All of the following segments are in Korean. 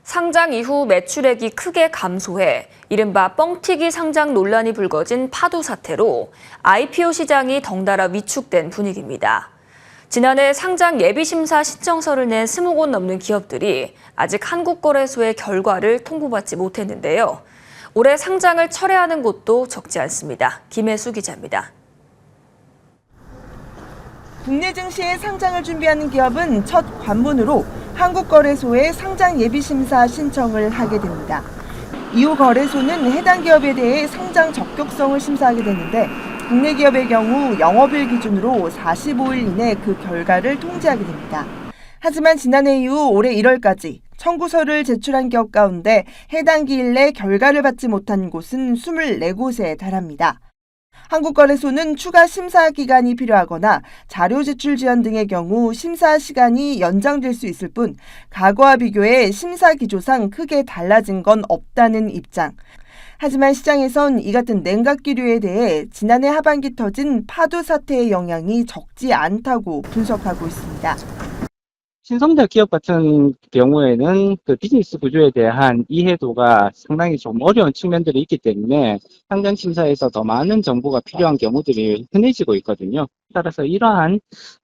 상장 이후 매출액이 크게 감소해 이른바 뻥튀기 상장 논란이 불거진 파도 사태로 IPO 시장이 덩달아 위축된 분위기입니다. 지난해 상장 예비심사 신청서를 낸 20곳 넘는 기업들이 아직 한국거래소의 결과를 통보받지 못했는데요. 올해 상장을 철회하는 곳도 적지 않습니다. 김혜수 기자입니다. 국내 증시에 상장을 준비하는 기업은 첫 관문으로 한국거래소에 상장 예비심사 신청을 하게 됩니다. 이후 거래소는 해당 기업에 대해 상장 적격성을 심사하게 되는데 국내 기업의 경우 영업일 기준으로 45일 이내 그 결과를 통지하게 됩니다. 하지만 지난해 이후 올해 1월까지 청구서를 제출한 기업 가운데 해당 기일 내 결과를 받지 못한 곳은 24곳에 달합니다. 한국거래소는 추가 심사 기간이 필요하거나 자료 제출 지연 등의 경우 심사 시간이 연장될 수 있을 뿐 과거와 비교해 심사 기조상 크게 달라진 건 없다는 입장. 하지만 시장에선 이 같은 냉각 기류에 대해 지난해 하반기 터진 파도 사태의 영향이 적지 않다고 분석하고 있습니다. 신성장 기업 같은 경우에는 그 비즈니스 구조에 대한 이해도가 상당히 좀 어려운 측면들이 있기 때문에 상장 심사에서 더 많은 정보가 필요한 경우들이 흔해지고 있거든요. 따라서 이러한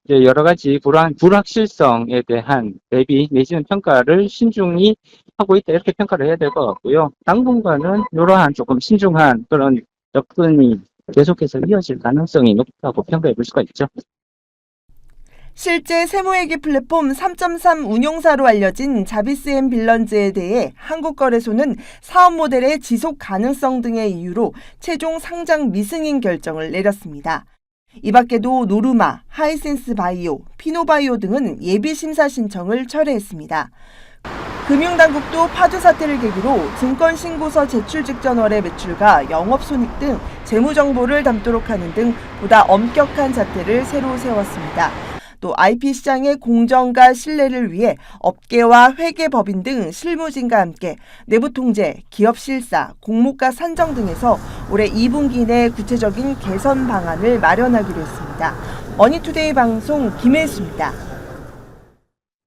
여러 가지 불확실성에 대한 대비 내지는 평가를 신중히 하고 있다, 이렇게 평가를 해야 될 것 같고요. 당분간은 이러한 조금 신중한 그런 접근이 계속해서 이어질 가능성이 높다고 평가해 볼 수가 있죠. 실제 세무회계 플랫폼 3.3 운용사로 알려진 자비스앤빌런즈에 대해 한국거래소는 사업 모델의 지속 가능성 등의 이유로 최종 상장 미승인 결정을 내렸습니다. 이 밖에도 노르마, 하이센스 바이오, 피노바이오 등은 예비심사 신청을 철회했습니다. 금융당국도 파도 사태를 계기로 증권신고서 제출 직전월의 매출과 영업손익 등 재무정보를 담도록 하는 등 보다 엄격한 잣대를 새로 세웠습니다. 또 IP 시장의 공정과 신뢰를 위해 업계와 회계법인 등 실무진과 함께 내부 통제, 기업 실사, 공모가 산정 등에서 올해 2분기 내 구체적인 개선 방안을 마련하기로 했습니다. 머니투데이 방송 김혜수입니다.